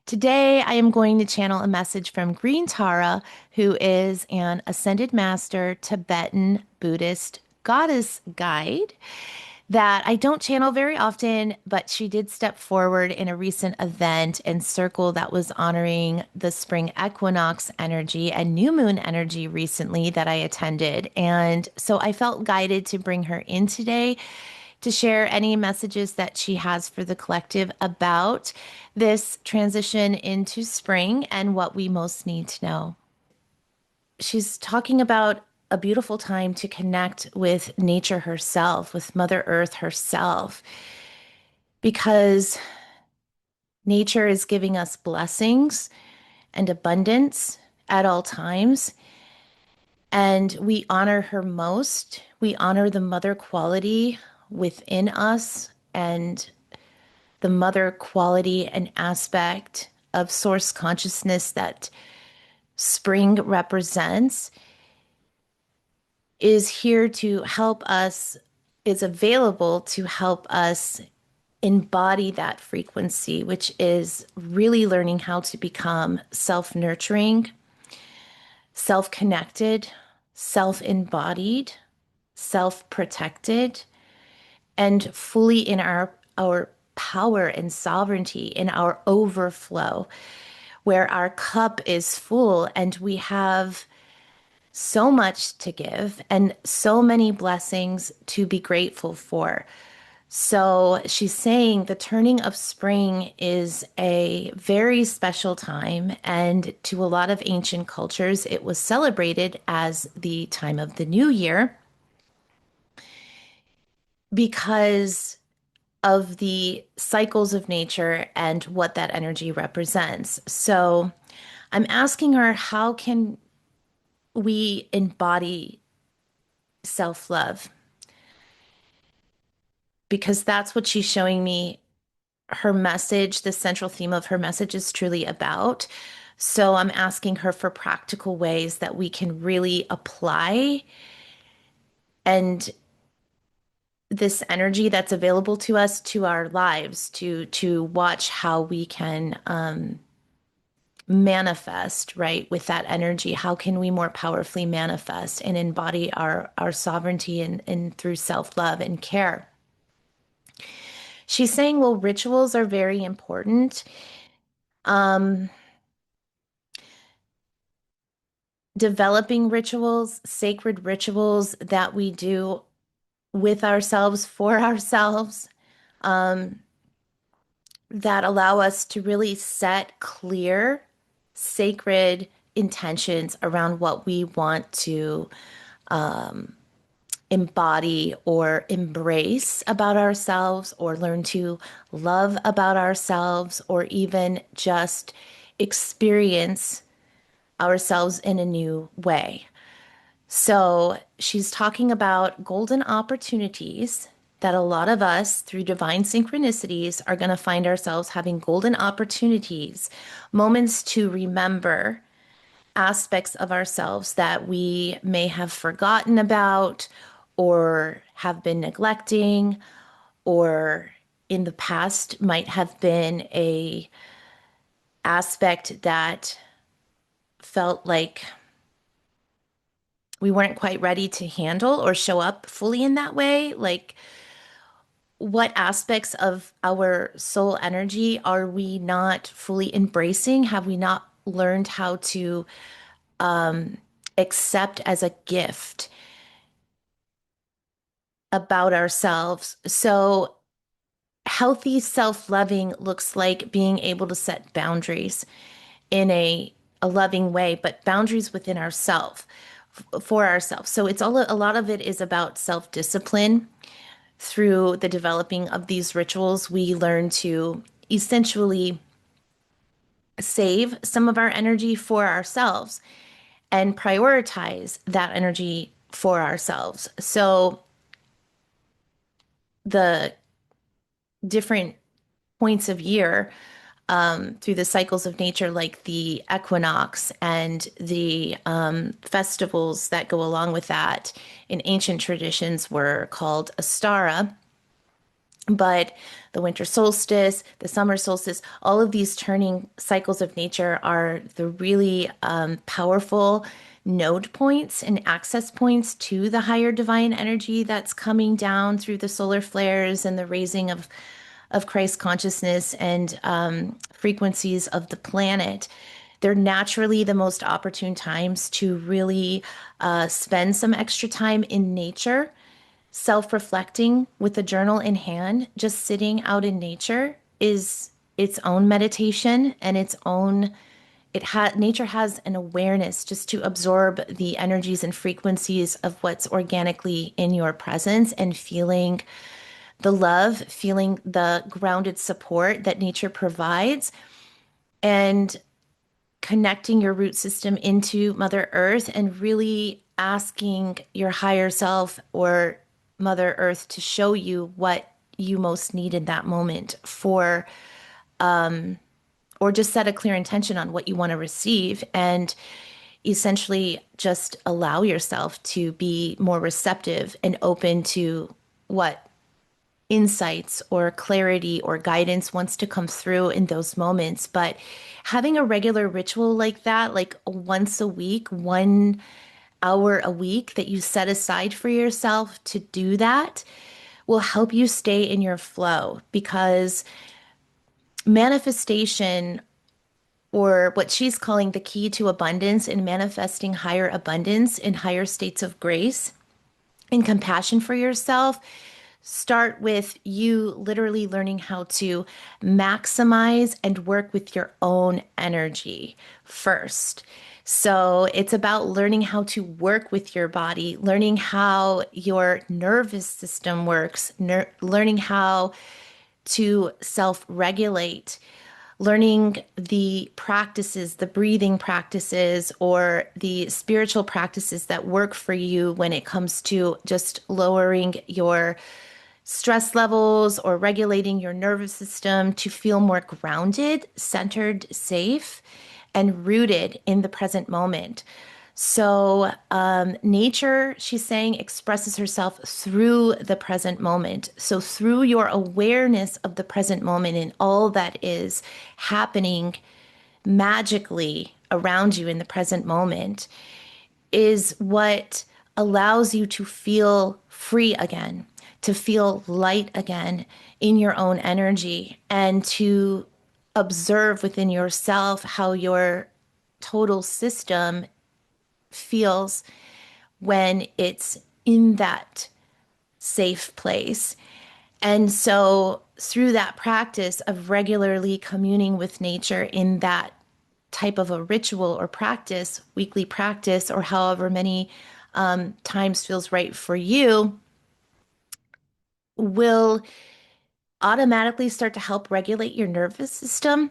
Today, I am going to channel a message from Green Tara, who is an Ascended Master Tibetan Buddhist goddess guide that I don't channel very often, but she did step forward in a recent event and circle that was honoring the spring equinox energy and new moon energy recently that I attended. And so I felt guided to bring her in today to share any messages that she has for the collective about this transition into spring and what we most need to know. She's talking about a beautiful time to connect with nature herself, with Mother Earth herself, because nature is giving us blessings and abundance at all times. And we honor her most. We honor the mother quality within us and the mother quality and aspect of source consciousness that spring represents is here to help us, is available to help us embody that frequency, which is really learning how to become self nurturing, self connected, self embodied, self protected, and fully in our power and sovereignty, in our overflow, where our cup is full and we have so much to give and so many blessings to be grateful for. So she's saying the turning of spring is a very special time, and to a lot of ancient cultures, it was celebrated as the time of the new year because of the cycles of nature and what that energy represents. So I'm asking her, how can we embody self-love? Because that's what she's showing me her message, the central theme of her message is truly about. So I'm asking her for practical ways that we can really apply and this energy that's available to us to our lives to watch how we can manifest, right, with that energy. How can we more powerfully manifest and embody our sovereignty and through self-love and care? She's saying, well, rituals are very important. Um, Developing rituals, sacred rituals that we do with ourselves, for ourselves, um, that allow us to really set clear, sacred intentions around what we want to embody or embrace about ourselves, or learn to love about ourselves, or even just experience ourselves in a new way. So she's talking about golden opportunities that a lot of us, through divine synchronicities, are going to find ourselves having golden opportunities, moments to remember aspects of ourselves that we may have forgotten about or have been neglecting, or in the past might have been a aspect that felt like we weren't quite ready to handle or show up fully in that way. Like, what aspects of our soul energy are we not fully embracing? Have we not learned how to accept as a gift about ourselves? So, healthy self-loving looks like being able to set boundaries in a loving way, but boundaries within ourselves, for ourselves. So it's all, a lot of it is about self-discipline. Through the developing of these rituals, we learn to essentially save some of our energy for ourselves and prioritize that energy for ourselves. So the different points of year, through the cycles of nature, like the equinox and the festivals that go along with that, in ancient traditions were called Astara. But the winter solstice, the summer solstice, all of these turning cycles of nature are the really powerful node points and access points to the higher divine energy that's coming down through the solar flares and the raising of Christ consciousness and frequencies of the planet. They're naturally the most opportune times to really spend some extra time in nature, self-reflecting with a journal in hand. Just sitting out in nature is its own meditation and its own, nature has an awareness just to absorb the energies and frequencies of what's organically in your presence, and feeling the love, feeling the grounded support that nature provides, and connecting your root system into Mother Earth, and really asking your higher self or Mother Earth to show you what you most need in that moment for, or just set a clear intention on what you want to receive, and essentially just allow yourself to be more receptive and open to what insights or clarity or guidance wants to come through in those moments. But having a regular ritual like that, like once a week, 1 hour a week that you set aside for yourself to do that, will help you stay in your flow, because manifestation, or what she's calling the key to abundance and manifesting higher abundance in higher states of grace and compassion for yourself, start with you literally learning how to maximize and work with your own energy first. So it's about learning how to work with your body, learning how your nervous system works, learning how to self regulate, learning the practices, the breathing practices, or the spiritual practices that work for you when it comes to just lowering your stress levels or regulating your nervous system to feel more grounded, centered, safe, and rooted in the present moment. So, nature, she's saying, expresses herself through the present moment. So, through your awareness of the present moment and all that is happening magically around you in the present moment, is what allows you to feel free again, to feel light again in your own energy, and to observe within yourself how your total system feels when it's in that safe place. And so, through that practice of regularly communing with nature in that type of a ritual or practice, weekly practice, or however many times feels right for you, will automatically start to help regulate your nervous system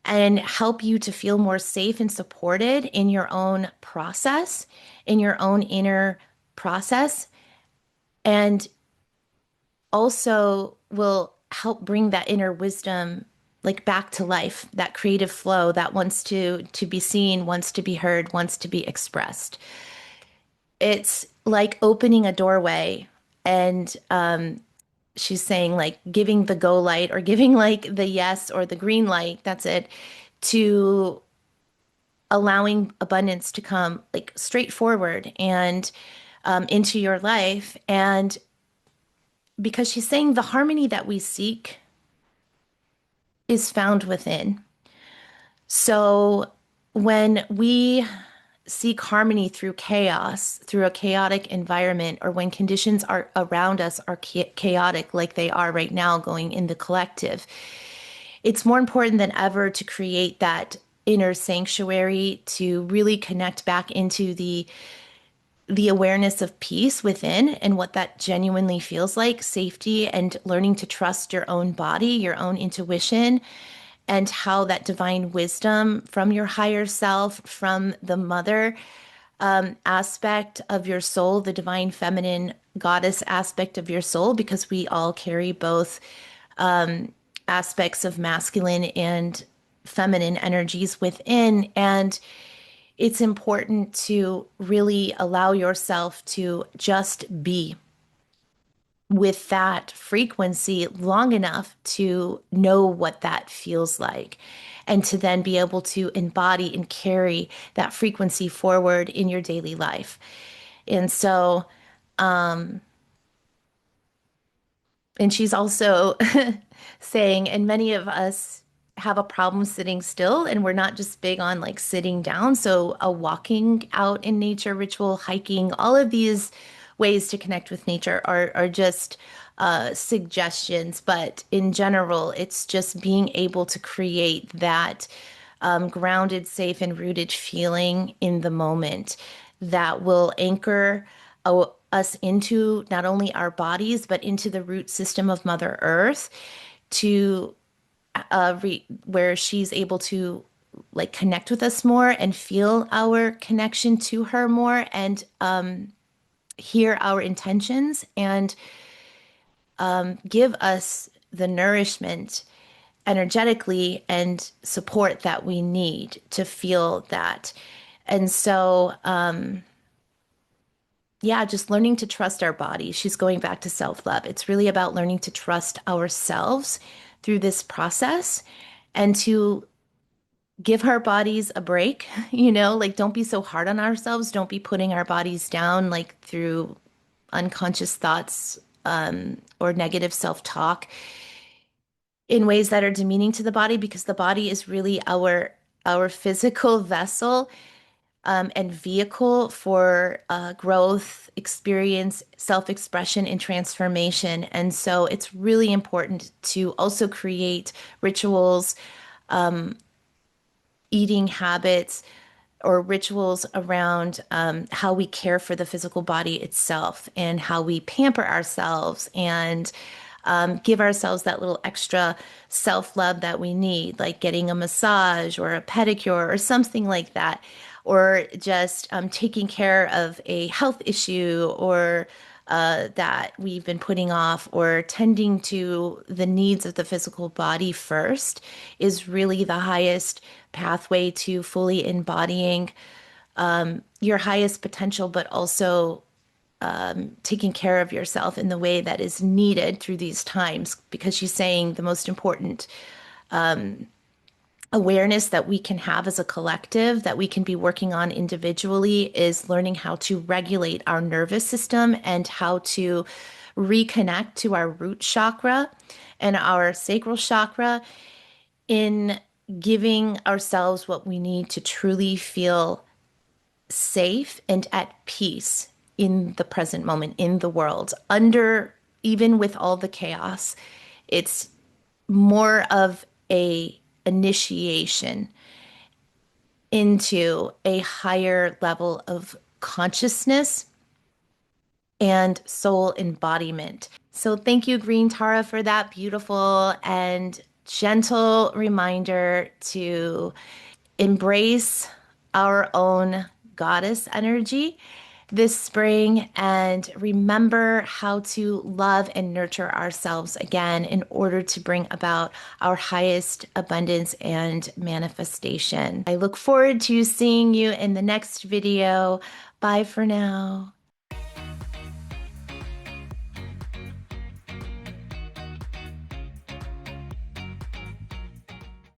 and help you to feel more safe and supported in your own process, in your own inner process, and also will help bring that inner wisdom like back to life, that creative flow that wants to be seen, wants to be heard, wants to be expressed. It's like opening a doorway, and she's saying like giving the go light, or giving like the yes or the green light, that's it, to allowing abundance to come like straightforward and into your life. And because she's saying the harmony that we seek is found within. So when we seek harmony through chaos, through a chaotic environment, or when conditions are around us are chaotic, like they are right now going in the collective, it's more important than ever to create that inner sanctuary, to really connect back into the awareness of peace within and what that genuinely feels like, safety, and learning to trust your own body, your own intuition, and how that divine wisdom from your higher self, from the mother aspect of your soul, the divine feminine goddess aspect of your soul, because we all carry both aspects of masculine and feminine energies within. And it's important to really allow yourself to just be, with that frequency long enough to know what that feels like and to then be able to embody and carry that frequency forward in your daily life. And so, and she's also saying, and many of us have a problem sitting still, and we're not just big on like sitting down. So, a walking out in nature ritual, hiking, all of these ways to connect with nature are just suggestions. But in general, it's just being able to create that grounded, safe, and rooted feeling in the moment that will anchor us into not only our bodies, but into the root system of Mother Earth to where she's able to like connect with us more and feel our connection to her more and hear our intentions and give us the nourishment energetically and support that we need to feel that. And so, yeah, just learning to trust our body. She's going back to self-love. It's really about learning to trust ourselves through this process and to give our bodies a break, like don't be so hard on ourselves. Don't be putting our bodies down like through unconscious thoughts or negative self-talk in ways that are demeaning to the body because the body is really our physical vessel and vehicle for growth, experience, self-expression, and transformation. And so it's really important to also create rituals, eating habits, or rituals around how we care for the physical body itself and how we pamper ourselves and give ourselves that little extra self love that we need, like getting a massage or a pedicure or something like that, or just taking care of a health issue or that we've been putting off or tending to the needs of the physical body first is really the highest pathway to fully embodying your highest potential, but also taking care of yourself in the way that is needed through these times. Because she's saying the most important awareness that we can have as a collective, that we can be working on individually, is learning how to regulate our nervous system and how to reconnect to our root chakra and our sacral chakra in giving ourselves what we need to truly feel safe and at peace in the present moment, in the world, under even with all the chaos. It's more of a initiation into a higher level of consciousness and soul embodiment. So thank you, Green Tara, for that beautiful and gentle reminder to embrace our own goddess energy this spring and remember how to love and nurture ourselves again in order to bring about our highest abundance and manifestation. I look forward to seeing you in the next video. Bye for now.